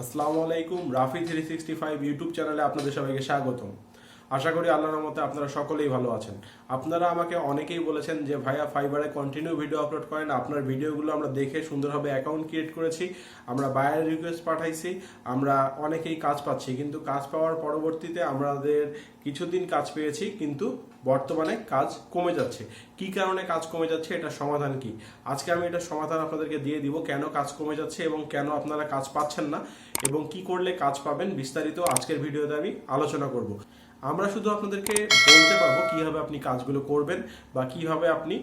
আসসালামু আলাইকুম। রাফি 365 ইউটিউব চ্যানেলে আপনাদের সবাইকে স্বাগতম। আশা করি আল্লাহর রহমতে আপনারা সকলেই ভালো আছেন। আপনারা আমাকে অনেকেই বলেছেন যে ভাইয়া ফাইবারে কন্টিনিউ ভিডিও আপলোড করেন, আপনার ভিডিওগুলো আমরা দেখে সুন্দরভাবে অ্যাকাউন্ট ক্রিয়েট করেছি, আমরা বায়ার রিকোয়েস্ট পাঠাইছি, আমরা অনেকেই কাজ পাচ্ছি, কিন্তু কাজ পাওয়ার পরবর্তীতে আমাদের কিছুদিন কাজ পেয়েছি, কিন্তু বর্তমানে কাজ কমে যাচ্ছে। কি কারণে কাজ কমে যাচ্ছে, এটা সমাধান কি? আজকে আমি এটা সমাধান আপনাদেরকে দিয়ে দিব, কেন কাজ কমে যাচ্ছে এবং কেন আপনারা কাজ পাচ্ছেন না এবং কি করলে কাজ পাবেন, বিস্তারিত আজকের ভিডিওতে আমি আলোচনা করব। আমরা শুধু আপনাদেরকে বলতে পারবো কিভাবে আপনি কাজগুলো করবেন বা কিভাবে আপনি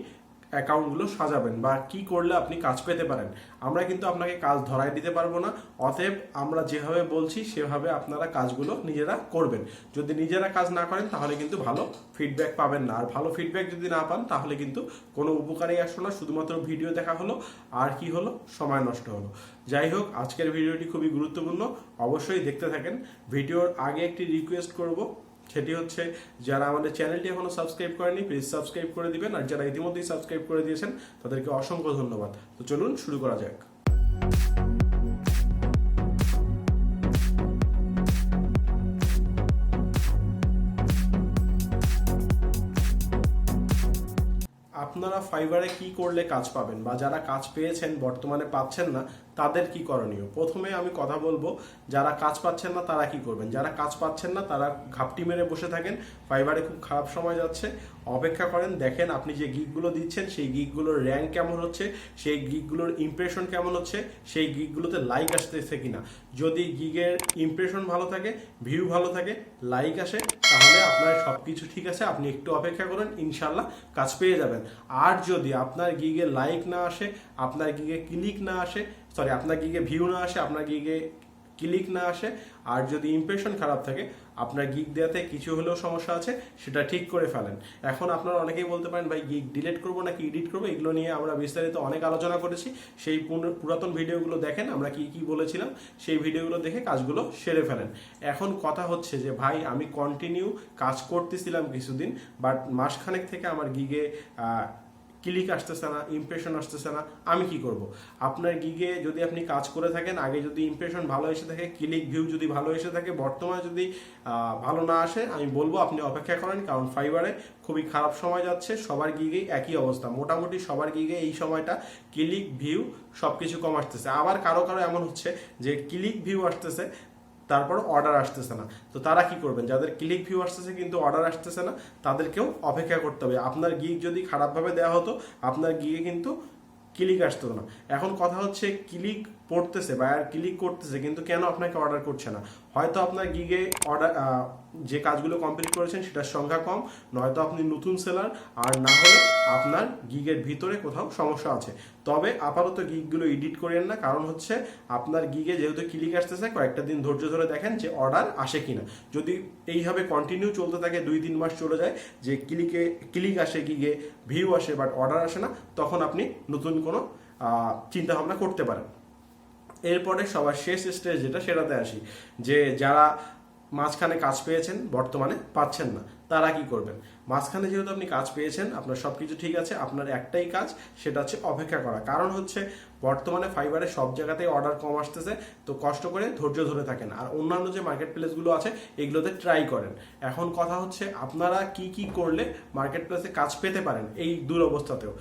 অ্যাকাউন্টগুলো সাজাবেন বা কি করলে আপনি কাজ পেতে পারেন। আমরা কিন্তু আপনাকে কাজ ধরাই দিতে পারবো না। অতএব আমরা যেভাবে বলছি সেভাবে আপনারা কাজগুলো নিজেরা করবেন। যদি নিজেরা কাজ না করেন তাহলে কিন্তু ভালো ফিডব্যাক পাবেন না, আর ভালো ফিডব্যাক যদি না পান তাহলে কিন্তু কোনো উপকারেই আসলো না, শুধুমাত্র ভিডিও দেখা হলো আর কি হলো, সময় নষ্ট হলো। যাই হোক, আজকের ভিডিওটি খুবই গুরুত্বপূর্ণ, অবশ্যই দেখতে থাকেন। ভিডিওর আগে একটি রিকোয়েস্ট করব, সেটি হচ্ছে যারা আমাদের চ্যানেলটি এখনো সাবস্ক্রাইব করেনি প্লিজ সাবস্ক্রাইব করে দিবেন, আর যারা ইতিমধ্যেই সাবস্ক্রাইব করে দিয়েছেন তাদেরকে অসংখ্য ধন্যবাদ। তো চলুন শুরু করা যাক। আপনারা ফাইবারে কি করলে কাজ পাবেন বা যারা কাজ পেয়েছেন বর্তমানে পাচ্ছেন না তাদের কি করণীয়? প্রথমে আমি কথা বলবো যারা কাজ পাচ্ছেন না তারা কি করবেন। যারা কাজ পাচ্ছেন না তারা ঘাপটি মেরে বসে থাকেন, ফাইবারে খুব খারাপ সময় যাচ্ছে, অপেক্ষা করেন, দেখেন আপনি যে গিগগুলো দিচ্ছেন সেই গিগগুলোর র্যাঙ্ক কেমন হচ্ছে, সেই গিগগুলোর ইমপ্রেশন কেমন হচ্ছে, সেই গিগগুলোতে লাইক আসতেছে কিনা। যদি গিগের ইমপ্রেশন ভালো থাকে, ভিউ ভালো থাকে, লাইক আসে, তাহলে আপনার সব কিছু ঠিক আছে, আপনি একটু অপেক্ষা করেন, ইনশাল্লাহ কাজ পেয়ে যাবেন। আর যদি আপনার গিগে লাইক না আসে, আপনার গিগে ক্লিক না আসে, আপনার গিগে ভিউ না আসে, আপনার গিগে ক্লিক না আসে, আর যদি ইমপ্রেশন খারাপ থাকে, আপনার গিগ দেওয়াতে কিছু হলেও সমস্যা আছে, সেটা ঠিক করে ফেলেন। এখন আপনারা অনেকেই বলতে পারেন ভাই গিগ ডিলিট করবো নাকি এডিট করবো, এগুলো নিয়ে আমরা বিস্তারিত অনেক আলোচনা করেছি। সেই পুরাতন ভিডিওগুলো দেখেন, আমরা কি কি বলেছিলাম, সেই ভিডিওগুলো দেখে কাজগুলো সেরে ফেলেন। এখন কথা হচ্ছে যে ভাই আমি কন্টিনিউ কাজ করতেছিলাম কিছুদিন, বাট মাসখানেক থেকে আমার গিগে ক্লিক আসতেছে না, ইমপ্রেশন আসতেছে না, আমি কি করব? আপনার গিগে যদি আপনি কাজ করে থাকেন, আগে যদি ইমপ্রেশন ভালো এসে থাকে, ক্লিক ভিউ যদি ভালো এসে থাকে, বর্তমানে যদি ভালো না আসে, আমি বলবো আপনি অপেক্ষা করেন, কারণ ফাইবারে খুবই খারাপ সময় যাচ্ছে। সবার গিগেই একই অবস্থা, মোটামুটি সবার গিগে এই সময়টা ক্লিক ভিউ সব কিছু কম আসতেছে। আবার কারো কারো এমন হচ্ছে যে ক্লিক ভিউ আসতেছে তারপর অর্ডার আসতেছে না। তো তারা কি করবেন? যাদের ক্লিক ভিউ আসতেছে কিন্তু অর্ডার আসতেছে না, তাদেরকেও অপেক্ষা করতে হবে। আপনার গিগ যদি খারাপভাবে দেওয়া হতো, আপনার গিগে কিন্তু ক্লিক আসতো না। এখন কথা হচ্ছে ক্লিক পড়তেছে, বায়ার ক্লিক করতেছে, কিন্তু কেন আপনাকে অর্ডার করছে না? হয়তো আপনার গিগে অর্ডার যে কাজগুলো কমপ্লিট করেছেন সেটার সংখ্যা কম, নয়তো আপনি নতুন সেলার, আর না হলে আপনার গিগের ভিতরে কোথাও সমস্যা আছে। তবে আপাতত গিগগুলো এডিট করেন না, কারণ হচ্ছে আপনার গিগে যেহেতু ক্লিক আসতেছে, কয়েকটা দিন ধৈর্য ধরে দেখেন যে অর্ডার আসে কিনা। যদি এইভাবে কন্টিনিউ চলতে থাকে, 2-3 মাস চলে যায় যে ক্লিক আসে, গিগে ভিউ আসে, বাট অর্ডার আসে না, তখন আপনি নতুন কোনো চিন্তা ভাবনা করতে পারেন। এরপরে সবার শেষ স্টেজ যেটা, সেটাতে আসি, যে যারা মাঝখানে কাজ পেয়েছেন বর্তমানে পাচ্ছেন না, তারা কি করবেন? মাঝখানে যেহেতু আপনি কাজ পেয়েছেন, আপনার সব কিছু ঠিক আছে, আপনার একটাই কাজ, সেটা হচ্ছে অপেক্ষা করা। কারণ হচ্ছে বর্তমানে ফাইবারে সব জায়গাতেই অর্ডার কম আসতেছে, তো কষ্ট করে ধৈর্য ধরে থাকেন, আর অন্যান্য যে মার্কেট প্লেসগুলো আছে এগুলোতে ট্রাই করেন। এখন কথা হচ্ছে আপনারা কি কি করলে মার্কেট প্লেসে কাজ পেতে পারেন এই দুরবস্থাতেও।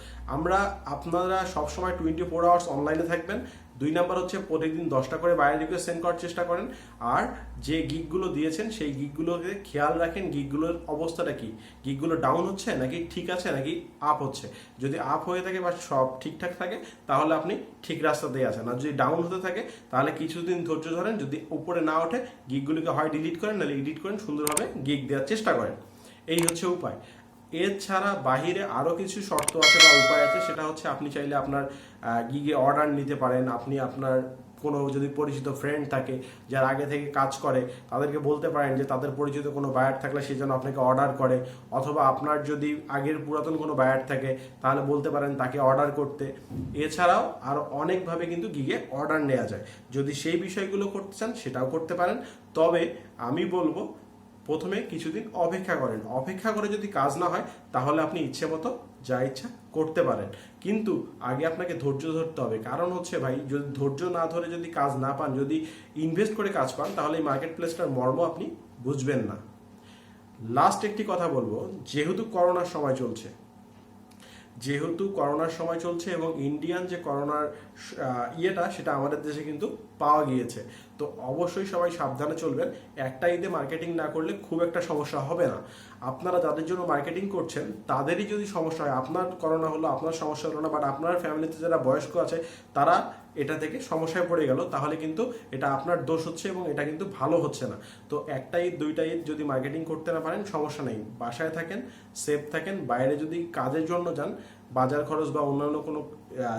আপনারা সবসময় 24 আওয়ার্স অনলাইনে থাকবেন। 2 নাম্বার হচ্ছে প্রতিদিন 10টা করে বায়ার রিকোয়েস্ট সেন্ড করার চেষ্টা করেন, আর যে গিগগুলো দিয়েছেন সেই গিগগুলোকে খেয়াল রাখেন, গিগগুলোর অবস্থাটা কি, গিগগুলো ডাউন হচ্ছে নাকি ঠিক আছে নাকি আপ হচ্ছে। যদি আপ হয়ে থাকে বা সব ঠিকঠাক থাকে তাহলে আপনি ঠিক রাস্তাতেই আছেন, আর যদি ডাউন হতে থাকে তাহলে কিছুদিন ধৈর্য ধরেন, যদি উপরে না ওঠে গিগগুলোকে হয় ডিলিট করেন নাহলে এডিট করেন, সুন্দরভাবে গিগ দেওয়ার চেষ্টা করেন। এই হচ্ছে উপায়। এছাড়া বাহিরে আরও কিছু শর্ত আছে বা উপায় আছে, সেটা হচ্ছে আপনি চাইলে আপনার গিগে অর্ডার নিতে পারেন। আপনি আপনার কোনো যদি পরিচিত ফ্রেন্ড থাকে যারা আগে থেকে কাজ করে, তাদেরকে বলতে পারেন যে তাদের পরিচিত কোনো বায়ার থাকলে সে যেন আপনাকে অর্ডার করে, অথবা আপনার যদি আগের পুরাতন কোনো বায়ার থাকে তাহলে বলতে পারেন তাকে অর্ডার করতে। এছাড়াও আরও অনেকভাবে কিন্তু গিগে অর্ডার নেওয়া যায়, যদি সেই বিষয়গুলো করতে চান সেটাও করতে পারেন। তবে আমি বলবো প্রথমে কিছুদিন অপেক্ষা করেন, অপেক্ষা করে যদি কাজ না হয় তাহলে আপনি ইচ্ছে মতো যা ইচ্ছা করতে পারেন, কিন্তু আগে আপনাকে ধৈর্য ধরতে হবে। কারণ হচ্ছে ভাই, যদি ধৈর্য না ধরে যদি কাজ না পান, যদি ইনভেস্ট করে কাজ পান, তাহলে এই মার্কেট প্লেসটার মর্ম আপনি বুঝবেন না। লাস্ট একটি কথা বলবো, যেহেতু করোনার সময় চলছে, এবং ইন্ডিয়ান যে করোনার ইয়েটা সেটা আমাদের দেশে কিন্তু পাওয়া গিয়েছে, তো অবশ্যই সবাই সাবধানে চলবেন। একটা ঈদে মার্কেটিং না করলে খুব একটা সমস্যা হবে না। আপনারা যাদের জন্য মার্কেটিং করছেন তাদেরই যদি সমস্যা হয়, আপনার করোনা হলো, আপনার সমস্যা হলো না, বাট আপনার ফ্যামিলিতে যারা বয়স্ক আছে তারা এটা থেকে সমস্যায় পড়ে গেল, তাহলে কিন্তু এটা আপনার দোষ হচ্ছে এবং এটা কিন্তু ভালো হচ্ছে না। তো একটা ঈদ, দুইটা ঈদ যদি মার্কেটিং করতে না পারেন সমস্যা নেই, বাসায় থাকেন, সেফ থাকেন। বাইরে যদি কাজের জন্য যান, বাজার খরচ বা অন্যান্য কোনো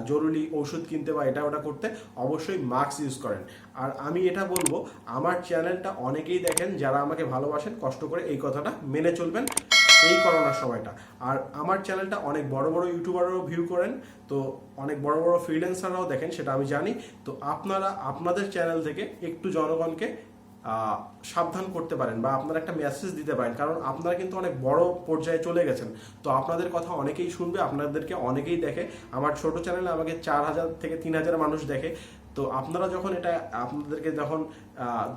জরুরি ওষুধ কিনতে বা এটা ওটা করতে, অবশ্যই মাস্ক ইউজ করেন। আর আমি এটা বলবো, আমার চ্যানেলটা অনেকেই দেখেন যারা আমাকে ভালোবাসেন, কষ্ট করে এই কথাটা মেনে চলবেন এই করোনার সময়টা। আর আমার চ্যানেলটা অনেক বড় বড় ইউটিউবাররাও ভিউ করেন, তো অনেক বড় বড় ফ্রিল্যান্সাররাও দেখেন, সেটা আমি জানি। তো আপনারা আপনাদের চ্যানেল থেকে একটু জনগণকে সাবধান করতে পারেন বা আপনারা একটা মেসেজ দিতে পারেন, কারণ আপনারা কিন্তু অনেক বড় পর্যায়ে চলে গেছেন। তো আপনাদের কথা অনেকেই শুনবে, আপনাদেরকে অনেকেই দেখে। আমার ছোট চ্যানেলে আমাকে 4,000 থেকে 3,000 মানুষ দেখে। তো আপনারা যখন এটা, আপনাদেরকে যখন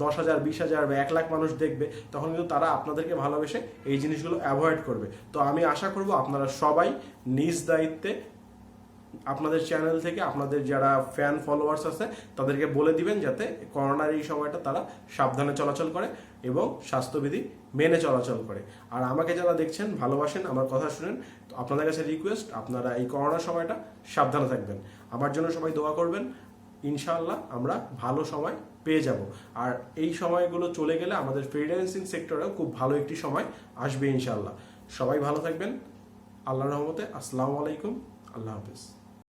10,000, 20,000 বা 1 লাখ মানুষ দেখবে, তখন কিন্তু তারা আপনাদেরকে ভালোবেসে এই জিনিসগুলো অ্যাভয়েড করবে। তো আমি আশা করব আপনারা সবাই নিজ দায়িত্বে আপনাদের চ্যানেল থেকে আপনাদের যারা ফ্যান ফলোয়ার্স আছে তাদেরকে বলে দিবেন যাতে করোনার এই সময়টা তারা সাবধানে চলাচল করে এবং স্বাস্থ্যবিধি মেনে চলাচল করে। আর আমাকে যারা দেখছেন, ভালোবাসেন, আমার কথা শুনেন, তো আপনাদের কাছে রিকোয়েস্ট, আপনারা এই করোনার সময়টা সাবধানে থাকবেন। আমার জন্য সবাই দোয়া করবেন। ইনশাআল্লাহ আমরা ভালো সময় পেয়ে যাব। আর এই সময়গুলো চলে গেলে আমাদের ফ্রিল্যান্সিং সেক্টরেও খুব ভালো একটি সময় আসবে ইনশাআল্লাহ। সবাই ভালো থাকবেন। আল্লাহর রহমতে। আসসালামু আলাইকুম। আল্লাহ হাফেজ।